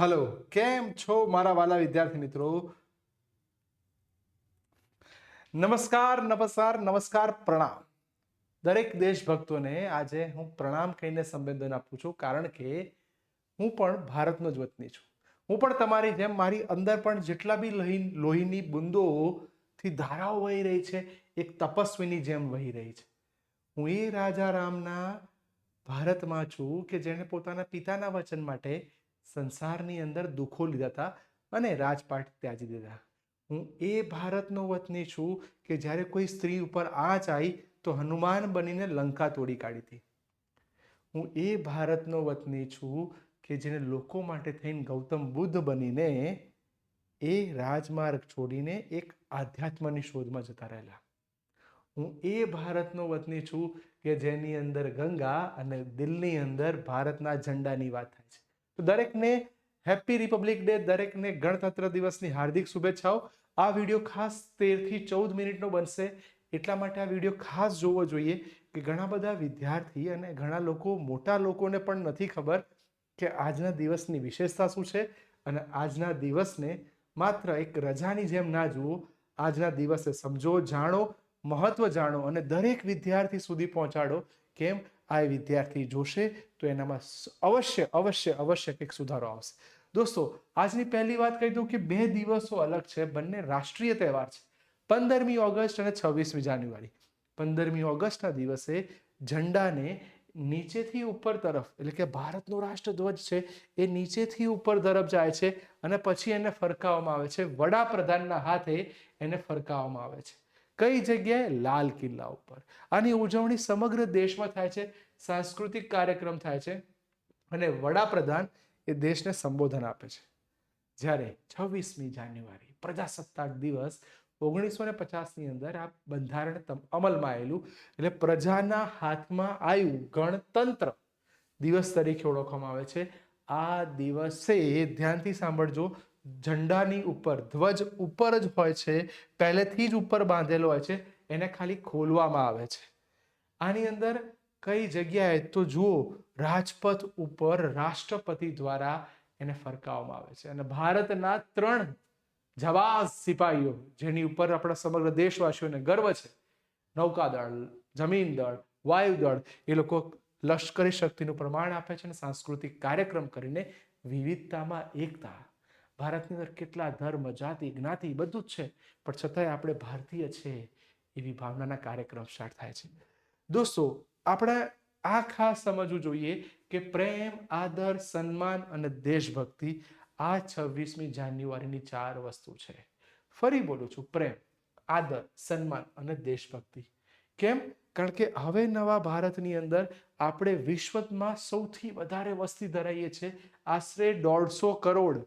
Hello, કેમ છો મારા વાલા વિદ્યાર્થી મિત્રો? નમસ્કાર, પ્રણામ. દરેક દેશભક્તોને આજે હું પ્રણામ કહીને સંબોધન આપું છું, કારણ કે હું પણ ભારતનો જ વતની છું. હું પણ તમારી જેમ મારી અંદર પણ જેટલા બી લોહીની બુંદોથી ધારાઓ વહી રહી છે, એક તપસ્વીની જેમ વહી રહી છે. હું એ રાજા રામના ભારતમાં છું કે જેણે પોતાના પિતાના વચન માટે સંસારની અંદર દુઃખો લીધા હતા અને રાજપાટ ત્યાજી દીધા. હું એ ભારતનો વતની છું કે જ્યારે કોઈ સ્ત્રી ઉપર આંચ આવી તો હનુમાન બનીને લંકા તોડી કાઢી હતી. હું એ ભારતનો વતની છું કે જેને લોકો માટે થઈને ગૌતમ બુદ્ધ બનીને એ રાજમાર્ગ છોડીને એક આધ્યાત્મની શોધમાં જતા રહેલા. હું એ ભારતનો વતની છું કે જેની અંદર ગંગા અને દિલની અંદર ભારતના ઝંડાની વાત થાય છે. તો દરેકને હેપી રિપબ્લિક ડે, દરેકને ગણતંત્ર દિવસની હાર્દિક શુભેચ્છાઓ. આ વિડીયો ખાસ 13 થી 14 મિનિટનો બનશે, એટલા માટે આ વિડીયો ખાસ જોવો જોઈએ કે ઘણા બધા વિદ્યાર્થી અને ઘણા લોકો, મોટા લોકોને પણ નથી ખબર કે આજના દિવસની વિશેષતા શું છે. અને આજના દિવસને માત્ર એક રજાની જેમ ના જુઓ, આજના દિવસે સમજો, જાણો, મહત્વ જાણો અને દરેક વિદ્યાર્થી સુધી પહોંચાડો. કેમ? આ વિદ્યાર્થી જોશે તો એનામાં અવશ્ય કંઈક સુધારો આવશે. દોસ્તો, આજની પહેલી વાત કહી દઉં કે 2 દિવસો અલગ છે, બંને રાષ્ટ્રીય તહેવાર છે. 15મી ઓગસ્ટ અને 26મી જાન્યુઆરી. 15મી ઓગસ્ટના દિવસે ઝંડાને નીચેથી ઉપર તરફ, એટલે કે ભારતનો રાષ્ટ્રધ્વજ છે એ નીચેથી ઉપર તરફ જાય છે અને પછી એને ફરકાવવામાં આવે છે. વડાપ્રધાનના હાથે એને ફરકાવવામાં આવે છે. કઈ જગ્યાએ? લાલ કિલ્લા ઉપર. આની ઉજવણી સમગ્ર દેશમાં થાય છે, સાંસ્કૃતિક કાર્યક્રમ થાય છે અને વડાપ્રધાન એ દેશને સંબોધન આપે છે. જ્યારે 26મી જાન્યુઆરી પ્રજાસત્તાક દિવસ 1950ની અંદર આ બંધારણ અમલમાં આવેલું, એટલે પ્રજાના હાથમાં આવ્યું, ગણતંત્ર દિવસ તરીકે ઓળખવામાં આવે છે. આ દિવસે ધ્યાનથી સાંભળજો, ઝંડાની ઉપર, ધ્વજ ઉપર જ હોય છે, પહેલેથી જ ઉપર બાંધેલો હોય છે, એને ખાલી ખોલવામાં આવે છે. આની અંદર કઈ જગ્યાએ તો જુઓ, રાજપથ ઉપર રાષ્ટ્રપતિ દ્વારા એને ફરકાવવામાં આવે છે અને ભારતના 3 જવાબ સિપાહીઓ, જેની ઉપર આપણા સમગ્ર દેશવાસીઓને ગર્વ છે, નૌકાદળ, જમીન દળ, વાયુદળ, એ લોકો લશ્કરી શક્તિનું પ્રમાણ આપે છે અને સાંસ્કૃતિક કાર્યક્રમ કરીને વિવિધતામાં એકતા. ભારતની અંદર કેટલા ધર્મ, જાતિ, જ્ઞાતિ બધું જ છે, પણ છતાંય આપણે ભારતીય છે એવી ભાવનાના કાર્યક્રમ સ્ટાર્ટ થાય છે. દોસ્તો, આપણે આ ખાસ સમજવું જોઈએ કે પ્રેમ, આદર, સન્માન અને દેશભક્તિ આ 26મી જાન્યુઆરીની 4 વસ્તુ છે. ફરી બોલું છું, પ્રેમ, આદર, સન્માન અને દેશભક્તિ. કેમ? કારણ કે હવે નવા ભારતની અંદર આપણે વિશ્વમાં સૌથી વધારે વસ્તી ધરાવીએ છીએ. આશરે 150 કરોડ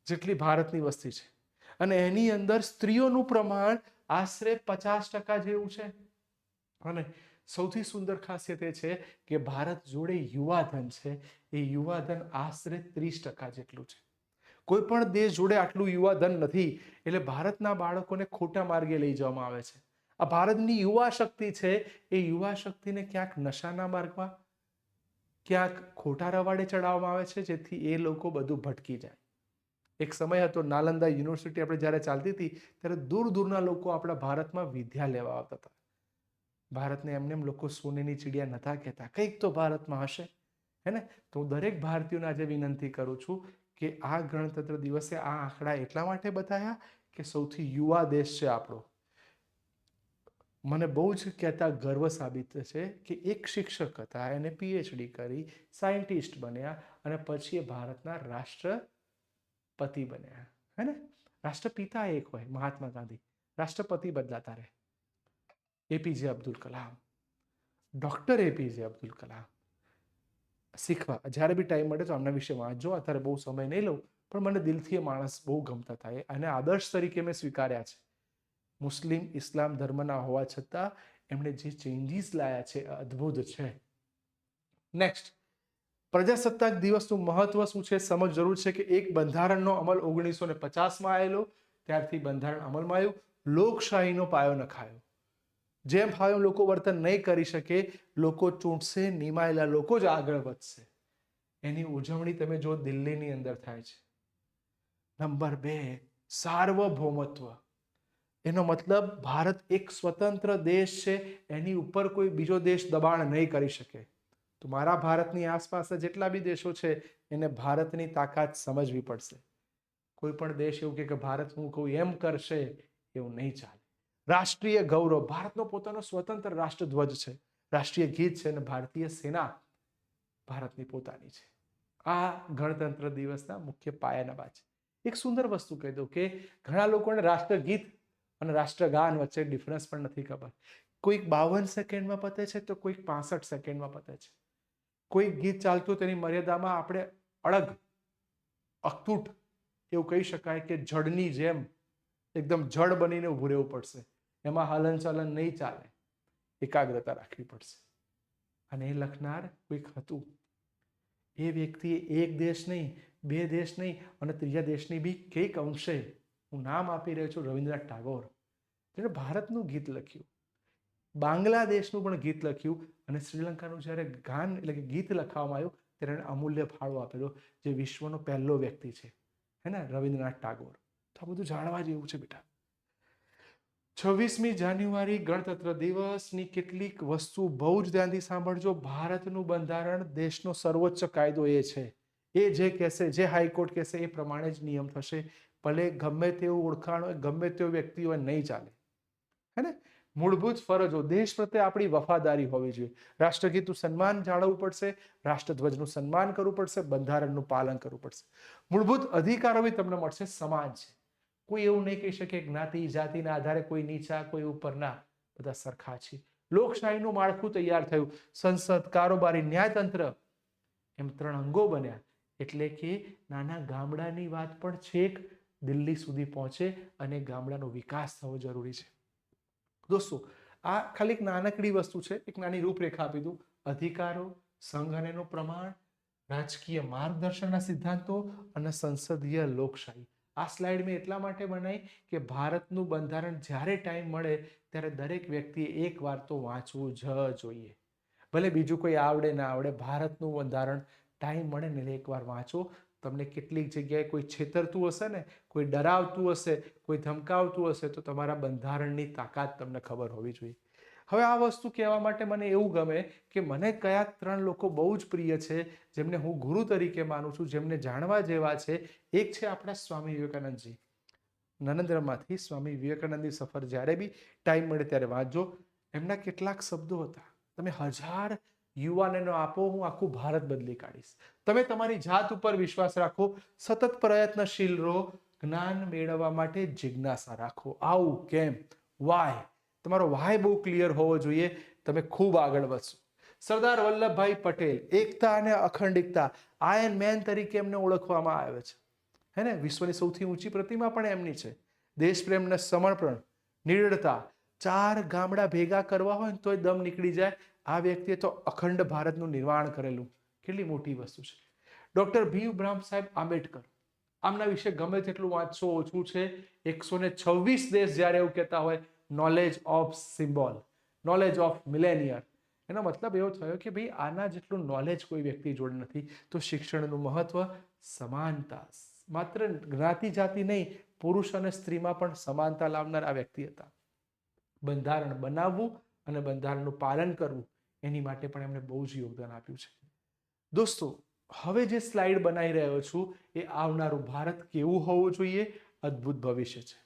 જેટલી ભારતની વસ્તી છે અને એની અંદર સ્ત્રીઓનું પ્રમાણ આશરે 50% જેવું છે. અને સૌથી સુંદર ખાસિયત એ છે કે ભારત જોડે યુવાધન છે. એ યુવાધન આશરે 30% જેટલું છે. કોઈ પણ દેશ જોડે આટલું યુવાધન નથી. એટલે ભારતના બાળકોને ખોટા માર્ગે લઈ જવામાં આવે છે. આ ભારતની યુવા શક્તિ છે, એ યુવા શક્તિને ક્યાંક નશાના માર્ગમાં, ક્યાંક ખોટા રવાડે ચડાવવામાં આવે છે, જેથી એ લોકો બધું ભટકી જાય. એક સમય હતો, નાલંદા યુનિવર્સિટી આપણે જ્યારે ચાલતી હતી ત્યારે દૂર દૂરના લોકો આપણા ભારતમાં વિદ્યા લેવા આવતા હતા. ભારતને એમને લોકો સોનેની ચીડિયા નતા કહેતા, કંઈક તો ભારતમાં હશે, હે ને? તો હું દરેક ભારતીયોને આજે વિનંતી કરું છું કે આ ગણતંત્ર દિવસે આ આંકડા એટલા માટે બતાવ્યા કે સૌથી યુવા દેશ છે આપણો. મને બહુ જ કહેતા ગર્વ સાબિત છે કે એક શિક્ષક હતા, એને PhD કરી, સાયન્ટિસ્ટ બન્યા અને પછી એ ભારતના રાષ્ટ્રપતિ બન્યા, હે ને? રાષ્ટ્રપિતા એક હોય, મહાત્મા ગાંધી, રાષ્ટ્રપતિ બદલાતા રહે. APJ Abdul Kalam, doctor APJ Abdul Kalam. શીખવા જ્યારે બી ટાઈમ મળે તો આમના વિશે વાંચજો. અત્યારે બહુ સમય નહીં લઉં, પણ મને દિલથી એ માણસ બહુ ગમતા થાય અને આદર્શ તરીકે મેં સ્વીકાર્યા છે. મુસ્લિમ ઇસ્લામ ધર્મના હોવા છતાં એમણે જે ચેન્જીસ લાયા છે અદ્ભુત છે. નેક્સ્ટ, પ્રજાસત્તાક દિવસનું મહત્વ શું છે સમજ જરૂર છે કે એક બંધારણનો અમલ 1950માં આવેલો, ત્યારથી બંધારણ અમલમાં આવ્યું, લોકશાહીનો પાયો નખાયો. જેમ ફાવે લોકો વર્તન નહીં કરી શકે, લોકો ચૂંટશે, નિમાયેલા લોકો જ આગળ વધશે. એની ઉજવણી તમે જો દિલ્હીની અંદર થાય છે. નંબર 2, સાર્વભૌમત્વ. એનો મતલબ ભારત એક સ્વતંત્ર દેશ છે, એની ઉપર કોઈ બીજો દેશ દબાણ નહીં કરી શકે. તો મારા ભારતની આસપાસ જેટલા બી દેશો છે એને ભારતની તાકાત સમજવી પડશે. કોઈ પણ દેશ એવું કે ભારત હું કહું એમ કરશે, એવું નહીં ચાલે. રાષ્ટ્રીય ગૌરવ. ભારતનો પોતાનો સ્વતંત્ર રાષ્ટ્રધ્વજ છે, રાષ્ટ્રીય ગીત છે, અને ભારતીય સેના ભારતની પોતાની છે. આ ગણતંત્ર દિવસના મુખ્ય પાયાના વાત છે. એક સુંદર વસ્તુ કહી દઉં કે ઘણા લોકોને રાષ્ટ્રગીત અને રાષ્ટ્રગાન વચ્ચે ડિફરન્સ પણ નથી ખબર. કોઈક 52 સેકન્ડમાં પતે છે તો કોઈક 65 સેકન્ડમાં પતે છે. કોઈ ગીત ચાલતું તેની મર્યાદામાં આપણે અડગ અખતૂટ એવું કહી શકાય કે જડની જેમ એકદમ જડ બનીને ઊભું રહેવું પડશે. એમાં હલનચલન નહીં ચાલે, એકાગ્રતા રાખવી પડશે. અને એ લખનાર કોઈક હતું. એ વ્યક્તિએ એક દેશ નહીં, 2 દેશ નહીં, અને ત્રીજા દેશની બી કંઈક અંશે, હું નામ આપી રહ્યો છું, રવિન્દ્રનાથ ટાગોર, જેણે ભારતનું ગીત લખ્યું, બાંગ્લાદેશનું પણ ગીત લખ્યું, અને શ્રીલંકાનું જ્યારે ગાન એટલે કે ગીત લખવામાં આવ્યું ત્યારે એને અમૂલ્ય ફાળો આપેલો, જે વિશ્વનો પહેલો વ્યક્તિ છે, હે ને, રવિન્દ્રનાથ ટાગોર. તો આ બધું જાણવા જેવું છે બેટા. 26મી જાન્યુઆરી ગણતંત્ર દિવસની કેટલીક વસ્તુ બહુ જ ધ્યાનથી સાંભળજો. ભારતનું બંધારણ, દેશનો સર્વોચ્ચ કાયદો એ છે. એ જે કહેશે, જે હાઈકોર્ટ કહેશે એ પ્રમાણે જ નિયમ થશે. ભલે ગમે તેવું ઓળખાણ હોય, ગમે તેવો વ્યક્તિ હોય, નહીં ચાલે, હે ને. મૂળભૂત ફરજો. દેશ પ્રત્યે આપણી વફાદારી હોવી જોઈએ. રાષ્ટ્રગીતનું સન્માન જાળવવું પડશે, રાષ્ટ્રધ્વજનું સન્માન કરવું પડશે, બંધારણનું પાલન કરવું પડશે. મૂળભૂત અધિકારો બી તમને મળશે, સમાન છે. કોઈ એવું નહીં કહી શકે જ્ઞાતિ જાતિના આધારે કોઈ નીચા, કોઈ ઉપરના, બધા સરખા છે. લોકશાહીનું માળખું તૈયાર થયું. સંસદ, કારોબારી, ન્યાયતંત્ર, એમ 3 અંગો બન્યા. એટલે કે નાના ગામડાની વાત પણ છેક દિલ્હી સુધી પહોંચે અને ગામડાનો વિકાસ થવો જરૂરી છે. દોસ્તો, આ ખાલી એક નાનકડી વસ્તુ છે, એક નાની રૂપરેખા આપી દઉં. અધિકારો, સંઘ અને એનું પ્રમાણ, રાજકીય માર્ગદર્શનના સિદ્ધાંતો અને સંસદીય લોકશાહી. આ સ્લાઇડ મેં એટલા માટે બનાવી કે ભારતનું બંધારણ જ્યારે ટાઈમ મળે ત્યારે દરેક વ્યક્તિએ એક વાર તો વાંચવું જ જોઈએ. ભલે બીજું કોઈ આવડે ના આવડે, ભારતનું બંધારણ ટાઈમ મળે ને એકવાર વાંચો. તમને કેટલીક જગ્યાએ કોઈ છેતરતું હશે ને, કોઈ ડરાવતું હશે, કોઈ ધમકાવતું હશે, તો તમારા બંધારણની તાકાત તમને ખબર હોવી જોઈએ. હવે આ વસ્તુ કહેવા માટે મને એવું ગમે કે મને કયા 3 લોકો બહુ જ પ્રિય છે, જેમને હું ગુરુ તરીકે માનું છું, જેમને જાણવા જેવા છે. એક છે આપણા સ્વામી વિવેકાનંદજી. નરેન્દ્રમાંથી સ્વામી વિવેકાનંદની સફર જ્યારે બી ટાઈમ મળે ત્યારે વાંચજો. એમના કેટલાક શબ્દો હતા, તમે 1000 યુવાનોને આપો, હું આખું ભારત બદલી કાઢીશ. તમે તમારી જાત ઉપર વિશ્વાસ રાખો, સતત પ્રયત્નશીલ રહો, જ્ઞાન મેળવવા માટે જિજ્ઞાસા રાખો. આવું કેમ, વાય, તમારો વાય બહુ ક્લિયર હોવો જોઈએ, તમે ખૂબ આગળ વધશો. સરદાર વલ્લભભાઈ પટેલ, એકતા અને અખંડિતતા, આયર્ન મેન તરીકે એમને ઓળખવામાં આવે છે, હે ને. વિશ્વની સૌથી ઊંચી પ્રતિમા પણ એમની છે. દેશપ્રેમ ને સમર્પણ, નિડરતા, 4 ગામડા ભેગા કરવા હોય તોય દમ નીકળી જાય. આ વ્યક્તિએ તો અખંડ ભારતનું નિર્માણ કરેલું, કેટલી મોટી વસ્તુ છે. ડોક્ટર ભીમરાવ સાહેબ આંબેડકર, આમના વિશે ગમે તેટલું વાંચશો ઓછું છે. 126 દેશ જ્યારે એવું કહેતા હોય knowledge of symbol, knowledge of millionaire, એનો મતલબ એવો થયો કે ભાઈ આના જેટલું નોલેજ કોઈ વ્યક્તિ જોડે નથી. તો શિક્ષણનું મહત્વ, સમાનતા, માત્ર જ્ઞાતિ જાતિ નહીં, પુરુષ અને સ્ત્રીમાં પણ સમાનતા લાવનાર આ વ્યક્તિ હતા. બંધારણ બનાવવું અને બંધારણનું પાલન કરવું, એની માટે પણ એમણે બહુ જ યોગદાન આપ્યું છે. દોસ્તો, હવે જે સ્લાઇડ બનાવી રહ્યો છું એ આવનારું ભારત કેવું હોવું જોઈએ, અદ્ભુત ભવિષ્ય છે.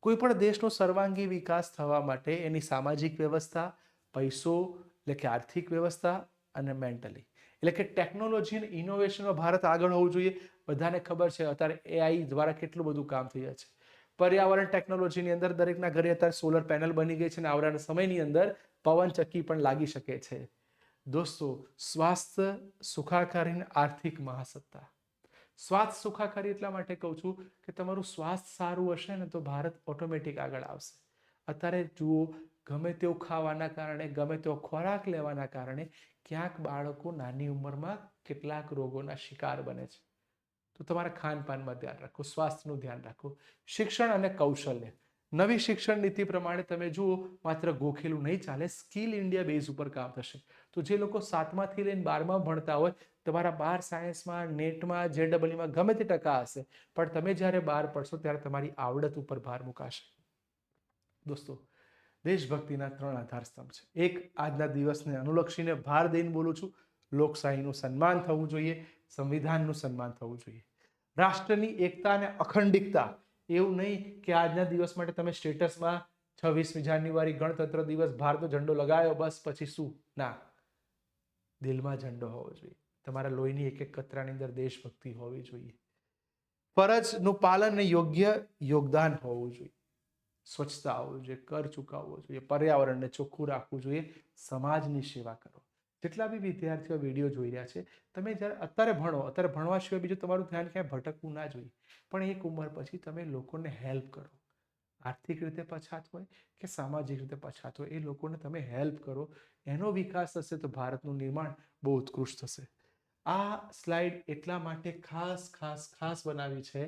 કોઈ પણ દેશનો સર્વાંગી વિકાસ થવા માટે એની સામાજિક વ્યવસ્થા, પૈસો એટલે કે આર્થિક વ્યવસ્થા, અને મેન્ટલી એટલે કે ટેકનોલોજી અને ઇનોવેશનમાં ભારત આગળ હોવું જોઈએ. બધાને ખબર છે અત્યારે AI દ્વારા કેટલું બધું કામ થઈ જાય છે. પર્યાવરણ ટેકનોલોજીની અંદર દરેકના ઘરે અત્યારે સોલર પેનલ બની ગઈ છે, અને આવનારા સમયની અંદર પવન ચક્કી પણ લાગી શકે છે. દોસ્તો, સ્વાસ્થ્ય, સુખાકારી, આર્થિક મહાસત્તા. સ્વાસ્થ્ય સુખાકારી એટલા માટે કહું છું કે તમારું સ્વાસ્થ્ય સારું હશે ને તો ભારત ઓટોમેટિક આગળ આવશે. અત્યારે જુઓ, ગમે તેવું ખાવાના કારણે, ગમે તેવો ખોરાક લેવાના કારણે ક્યાંક બાળકો નાની ઉંમરમાં કેટલાક રોગોના શિકાર બને છે. તો તમારા ખાનપાનમાં ધ્યાન રાખો, સ્વાસ્થ્યનું ધ્યાન રાખો. શિક્ષણ અને કૌશલ્ય. નવી શિક્ષણ નીતિ પ્રમાણે તમે જુઓ, માત્ર ગોખેલું નહીં ચાલે, સ્કિલ ઇન્ડિયા બેઝ ઉપર કામ થશે. તો જે લોકો 7માથી લઈને 12મા ભણતા હોય, તમારા 12 સાયન્સમાં, નેટમાં, JEEમાં ગમે તે ટકા હશે, પણ તમે જ્યારે બહાર પડશો ત્યારે તમારી આવડત ઉપર ભાર મુકાશે. દોસ્તો, દેશભક્તિના 3 આધાર સ્તંભ છે. એક, આજના દિવસને અનુલક્ષીને ભાર દઈને બોલું છું, લોકશાહીનું સન્માન થવું જોઈએ, સંવિધાનનું સન્માન થવું જોઈએ, રાષ્ટ્રની એકતા અને અખંડિતતા. એવું નહીં કે આજના દિવસ માટે તમે સ્ટેટસમાં 26મી જાન્યુઆરી ગણતંત્ર દિવસ ભારતનો ઝંડો લગાવ્યો, બસ પછી શું? ના, દિલમાં ઝંડો હોવો જોઈએ. તમારા લોહીની એક એક કતરાની અંદર દેશભક્તિ હોવી જોઈએ. ફરજનું પાલન અને યોગ્ય યોગદાન હોવું જોઈએ. સ્વચ્છતા હોવું જોઈએ, કર ચૂકવવો જોઈએ, પર્યાવરણને ચોખ્ખું રાખવું જોઈએ, સમાજની સેવા કરો. જેટલા બી વિદ્યાર્થીઓ વિડીયો જોઈ રહ્યા છે, તમે જ્યારે અત્યારે ભણો, અત્યારે ભણવા સિવાય બીજું તમારું ધ્યાન ક્યાંય ભટકવું ના જોઈએ. પણ એક ઉંમર પછી તમે લોકોને હેલ્પ કરો. આર્થિક રીતે પછાત હોય કે સામાજિક રીતે પછાત હોય, એ લોકોને તમે હેલ્પ કરો. એનો વિકાસ થશે તો ભારતનું નિર્માણ બહુ ઉત્કૃષ્ટ થશે. આ સ્લાઇડ એટલા માટે ખાસ બનાવી છે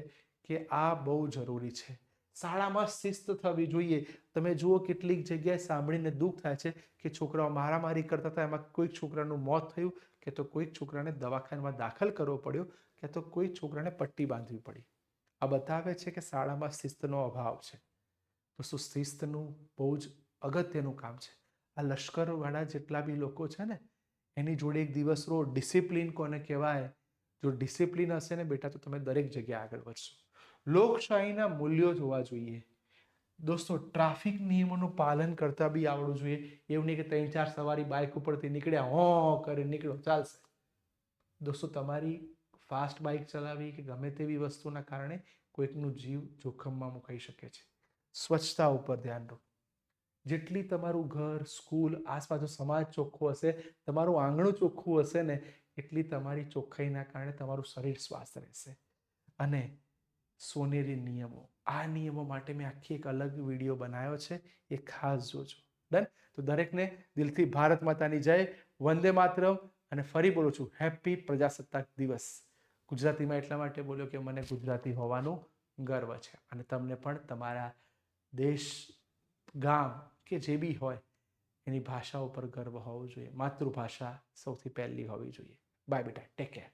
કે આ બહુ જરૂરી છે. શાળામાં શિસ્ત થવી જોઈએ. તમે જુઓ કેટલીક જગ્યાએ સાંભળીને દુઃખ થાય છે કે છોકરાઓ મારામારી કરતા હતા, એમાં કોઈક છોકરાનું મોત થયું, કે તો કોઈક છોકરાને દવાખાનામાં દાખલ કરવો પડ્યો, કે તો કોઈ છોકરાને પટ્ટી બાંધવી પડી. આ બતાવે છે કે શાળામાં શિસ્તનો અભાવ છે. તો શું શિસ્તનું બહુ જ અગત્યનું કામ છે. આ લશ્કરવાળા જેટલા બી લોકો છે ને, એની જોડે એક દિવસ રો. ડિસિપ્લિન કોને કહેવાય? જો ડિસિપ્લિન હશે ને બેટા, તો તમે દરેક જગ્યાએ આગળ વધશો. લોકશાહીના મૂલ્યો જોવા જોઈએ. દોસ્તો, ટ્રાફિક નિયમોનું પાલન કરતા બી આવડવું જોઈએ. એવું નહીં કે 3-4 સવારી બાઇક ઉપરથી નીકળ્યા, હો કરી નીકળો, ચાલશે. દોસ્તો, તમારી ફાસ્ટ બાઇક ચલાવી કે ગમે તેવી વસ્તુના કારણે કોઈકનું જીવ જોખમમાં મુકાઈ શકે છે. સ્વચ્છતા ઉપર ધ્યાન રાખો. જેટલી તમારું ઘર, સ્કૂલ, આસપાસનો સમાજ ચોખ્ખો હશે, તમારું આંગણું ચોખ્ખું હશે ને, એટલી તમારી ચોખ્ખાઈના કારણે તમારું શરીર સ્વાસ્થ રહેશે. અને સોનેરી નિયમો, આ નિયમો માટે મેં આખી એક અલગ વિડીયો બનાવ્યો છે, એ ખાસ જોજો. ડન? તો દરેકને દિલથી ભારત માતાની જય, વંદે માતરમ. અને ફરી બોલું છું, હેપી પ્રજાસત્તાક દિવસ. ગુજરાતીમાં એટલા માટે બોલ્યો કે મને ગુજરાતી હોવાનું ગર્વ છે, અને તમને પણ તમારા દેશ, ગામ કે જે બી હોય એની ભાષા ઉપર ગર્વ હોવો જોઈએ. માતૃભાષા સૌથી પહેલી હોવી જોઈએ. બાય બેટા, ટેક કેર.